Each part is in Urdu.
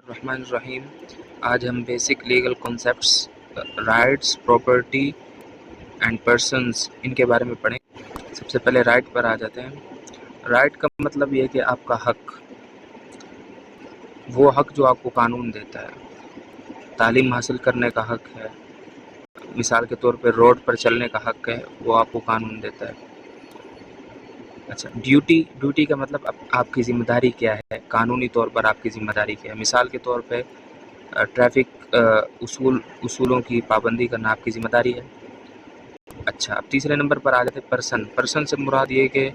الرحمن الرحیم. آج ہم basic legal concepts rights property and persons ان کے بارے میں پڑھیں. سب سے پہلے رائٹ پر آ جاتے ہیں. رائٹ کا مطلب یہ ہے کہ آپ کا حق، وہ حق جو آپ کو قانون دیتا ہے. تعلیم حاصل کرنے کا حق ہے، مثال کے طور پہ روڈ پر چلنے کا حق ہے، وہ آپ کو قانون دیتا ہے. اچھا، ڈیوٹی کا مطلب آپ کی ذمہ داری کیا ہے، قانونی طور پر آپ کی ذمہ داری کیا ہے. مثال کے طور پہ ٹریفک اصولوں کی پابندی کرنا آپ کی ذمہ داری ہے. اچھا، اب تیسرے نمبر پر آ جاتے ہیں پرسن سے مراد یہ کہ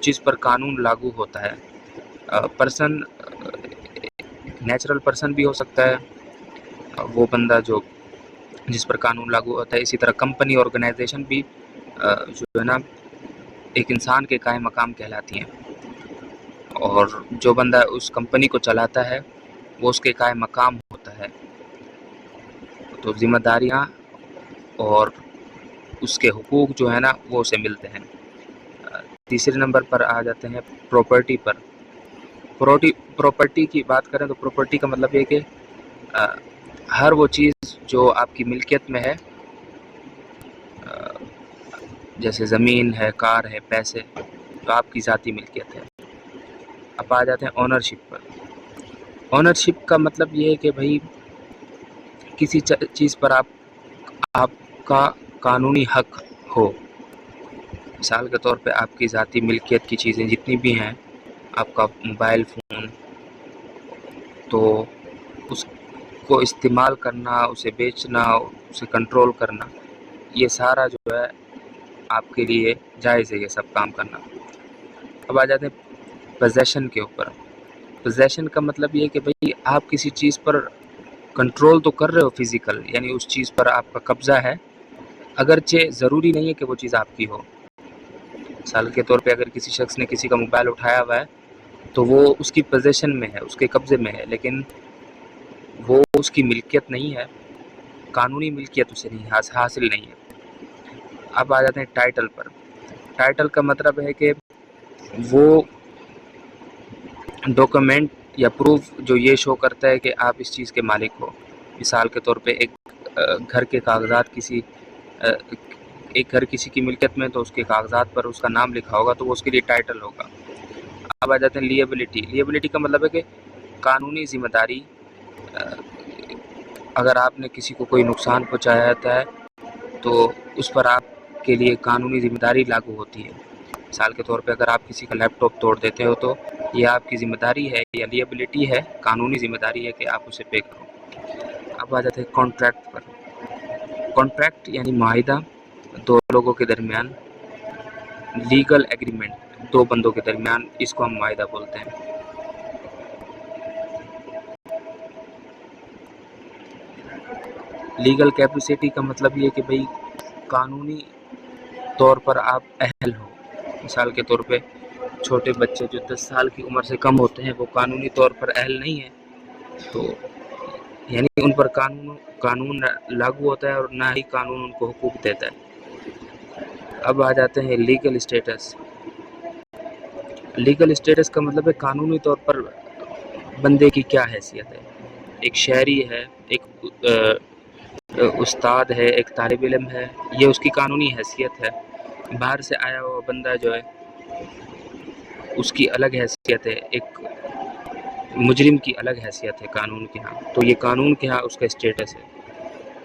جس پر قانون لاگو ہوتا ہے. پرسن نیچرل پرسن بھی ہو سکتا ہے، وہ بندہ جس پر قانون لاگو ہوتا ہے. اسی طرح کمپنی آرگنائزیشن بھی جو ہے نا ایک انسان کے قائم مقام کہلاتی ہیں، اور جو بندہ اس کمپنی کو چلاتا ہے وہ اس کے قائم مقام ہوتا ہے. تو ذمہ داریاں اور اس کے حقوق جو ہے نا وہ اسے ملتے ہیں. تیسرے نمبر پر آ جاتے ہیں پراپرٹی پر. پراپرٹی کی بات کریں تو پراپرٹی کا مطلب یہ کہ ہر وہ چیز جو آپ کی ملکیت میں ہے، جیسے زمین ہے، کار ہے، پیسے، تو آپ کی ذاتی ملکیت ہے. اب آ جاتے ہیں اونرشپ پر. اونرشپ کا مطلب یہ ہے کہ بھائی کسی چیز پر آپ کا قانونی حق ہو. مثال کے طور پہ آپ کی ذاتی ملکیت کی چیزیں جتنی بھی ہیں، آپ کا موبائل فون، تو اس کو استعمال کرنا، اسے بیچنا، اسے کنٹرول کرنا، یہ سارا جو ہے آپ کے لیے جائز ہے یہ سب کام کرنا. اب آ جاتے ہیں پوزیشن کے اوپر. پوزیشن کا مطلب یہ ہے کہ بھئی آپ کسی چیز پر کنٹرول تو کر رہے ہو فزیکل، یعنی اس چیز پر آپ کا قبضہ ہے، اگرچہ ضروری نہیں ہے کہ وہ چیز آپ کی ہو. مثال کے طور پہ اگر کسی شخص نے کسی کا موبائل اٹھایا ہوا ہے تو وہ اس کی پوزیشن میں ہے، اس کے قبضے میں ہے، لیکن وہ اس کی ملکیت نہیں ہے، قانونی ملکیت اسے نہیں حاصل نہیں ہے. اب آ جاتے ہیں ٹائٹل پر. ٹائٹل کا مطلب ہے کہ وہ ڈاکومنٹ یا پروف جو یہ شو کرتا ہے کہ آپ اس چیز کے مالک ہو. مثال کے طور پہ ایک گھر کے کاغذات ایک گھر کسی کی ملکیت میں، تو اس کے کاغذات پر اس کا نام لکھا ہوگا تو وہ اس کے لیے ٹائٹل ہوگا. اب آ جاتے ہیں لیبلٹی. لیبلٹی کا مطلب ہے کہ قانونی ذمہ داری. اگر آپ نے کسی کو کوئی نقصان پہنچایا جاتا ہے تو اس پر آپ کے لیے قانونی ذمہ داری لاگو ہوتی ہے. مثال کے طور پہ اگر آپ کسی کا لیپ ٹاپ توڑ دیتے ہو تو یہ آپ کی ذمہ داری ہے یا لیبلٹی ہے، قانونی ذمہ داری ہے کہ آپ اسے پے کرو. اب آ جاتے ہیں کانٹریکٹ پر. کانٹریکٹ یعنی معاہدہ، دو لوگوں کے درمیان، لیگل ایگریمنٹ دو بندوں کے درمیان، اس کو ہم معاہدہ بولتے ہیں. لیگل کیپیسٹی کا مطلب یہ کہ بھئی قانونی طور پر آپ اہل ہو. مثال کے طور پہ چھوٹے بچے جو 10 سال کی عمر سے کم ہوتے ہیں وہ قانونی طور پر اہل نہیں ہیں، تو یعنی ان پر قانون لاگو ہوتا ہے اور نہ ہی قانون ان کو حقوق دیتا ہے. اب آ جاتے ہیں لیگل اسٹیٹس. لیگل اسٹیٹس کا مطلب ہے قانونی طور پر بندے کی کیا حیثیت ہے. ایک شہری ہے، ایک استاد ہے، ایک طالب علم ہے، یہ اس کی قانونی حیثیت ہے. باہر سے آیا ہوا بندہ جو ہے اس کی الگ حیثیت ہے، ایک مجرم کی الگ حیثیت ہے قانون کے ہاں، تو یہ قانون کے ہاں اس کا اسٹیٹس ہے.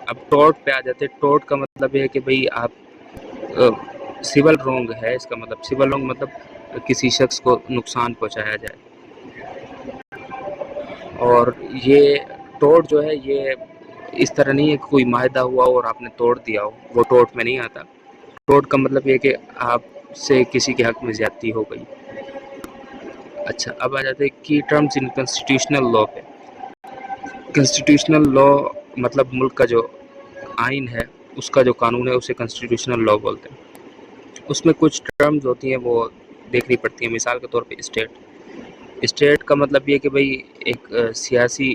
اب ٹورٹ پہ آ جاتے ہیں. ٹورٹ کا مطلب یہ ہے کہ بھئی آپ سول رونگ ہے، اس کا مطلب سول رونگ مطلب کسی شخص کو نقصان پہنچایا جائے. اور یہ ٹورٹ جو ہے یہ اس طرح نہیں ہے کہ کوئی معاہدہ ہوا اور آپ نے توڑ دیا ہو، وہ ٹورٹ میں نہیں آتا. ٹورٹ کا مطلب یہ کہ آپ سے کسی کے حق میں زیادتی ہو گئی. اچھا، اب آ جاتے ہیں کی ٹرمز ان کنسٹیٹیوشنل لا پہ. کنسٹیٹیوشنل لا مطلب ملک کا جو آئین ہے، اس کا جو قانون ہے اسے کنسٹیٹیوشنل لا بولتے ہیں. اس میں کچھ ٹرمز ہوتی ہیں وہ دیکھنی پڑتی ہیں. مثال کے طور پہ اسٹیٹ کا مطلب یہ کہ بھئی ایک سیاسی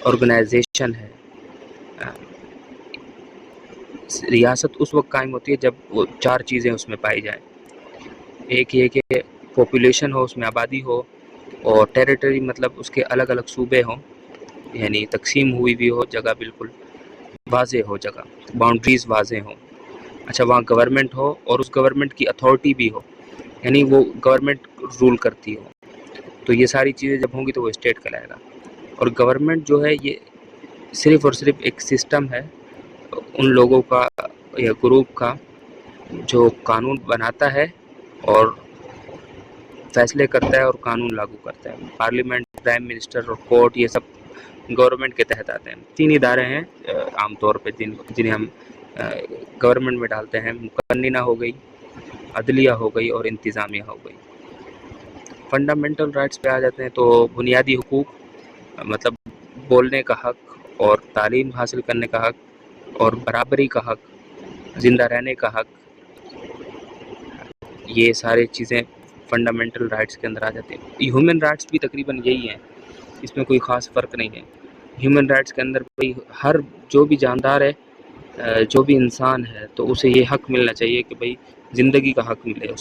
آرگنائزیشن ہے. ریاست اس وقت قائم ہوتی ہے جب وہ 4 چیزیں اس میں پائی جائیں. ایک یہ کہ پاپولیشن ہو، اس میں آبادی ہو، اور ٹیریٹری مطلب اس کے الگ الگ صوبے ہوں، یعنی تقسیم ہوئی بھی ہو جگہ، بالکل واضح ہو جگہ، باؤنڈریز واضح ہوں. اچھا، وہاں گورنمنٹ ہو اور اس گورنمنٹ کی اتھارٹی بھی ہو، یعنی وہ گورنمنٹ رول کرتی ہو. تو یہ ساری چیزیں جب ہوں گی تو وہ اسٹیٹ کہلائے گا. اور گورنمنٹ جو ہے یہ صرف اور صرف ایک سسٹم ہے ان لوگوں کا یا گروپ کا جو قانون بناتا ہے اور فیصلے کرتا ہے اور قانون لاگو کرتا ہے. پارلیمنٹ، پرائم منسٹر اور کورٹ یہ سب گورنمنٹ کے تحت آتے ہیں. 3 ادارے ہیں عام طور پہ جنہیں ہم گورنمنٹ میں ڈالتے ہیں. مقننہ ہو گئی، عدلیہ ہو گئی اور انتظامیہ ہو گئی. فنڈامنٹل رائٹس پہ آ جاتے ہیں تو بنیادی حقوق مطلب بولنے کا حق اور تعلیم حاصل کرنے کا حق اور برابری کا حق، زندہ رہنے کا حق، یہ سارے چیزیں فنڈامنٹل رائٹس کے اندر آ جاتے ہیں. ہیومن رائٹس بھی تقریباً یہی ہیں، اس میں کوئی خاص فرق نہیں ہے. ہیومن رائٹس کے اندر کوئی ہر جو بھی جاندار ہے، جو بھی انسان ہے، تو اسے یہ حق ملنا چاہیے کہ بھئی زندگی کا حق ملے،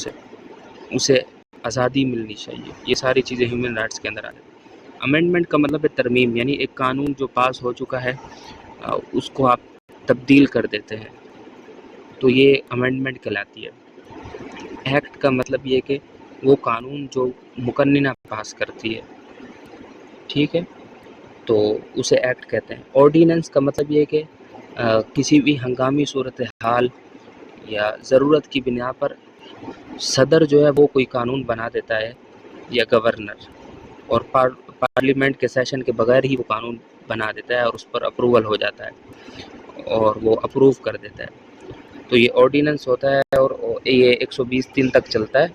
اسے آزادی ملنی چاہیے. یہ ساری چیزیں ہیومن رائٹس کے اندر آ جاتی ہیں. امینڈمنٹ کا مطلب ہے ترمیم، یعنی ایک قانون جو پاس ہو چکا ہے اس کو آپ تبدیل کر دیتے ہیں، تو یہ امینڈمنٹ کہلاتی ہے. ایکٹ کا مطلب یہ کہ وہ قانون جو مقننہ پاس کرتی ہے، ٹھیک ہے، تو اسے ایکٹ کہتے ہیں. آرڈیننس کا مطلب یہ کہ کسی بھی ہنگامی صورتحال یا ضرورت کی بنا پر صدر جو ہے وہ کوئی قانون بنا دیتا ہے یا گورنر، اور پارلیمنٹ کے سیشن کے بغیر ہی وہ قانون بنا دیتا ہے اور اس پر اپروول ہو جاتا ہے اور وہ اپروو کر دیتا ہے. تو یہ آرڈیننس ہوتا ہے اور یہ 120 دن تک چلتا ہے،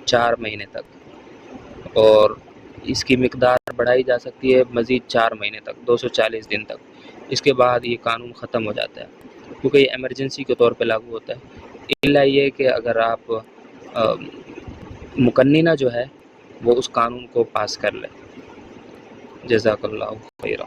4 مہینے تک، اور اس کی مقدار بڑھائی جا سکتی ہے مزید 4 مہینے تک، 240 دن تک. اس کے بعد یہ قانون ختم ہو جاتا ہے کیونکہ یہ ایمرجنسی کے طور پہ لاگو ہوتا ہے. الا یہ کہ اگر آپ مقننہ جو ہے وہ اس قانون کو پاس کر لے. جزاک اللہ خیرہ.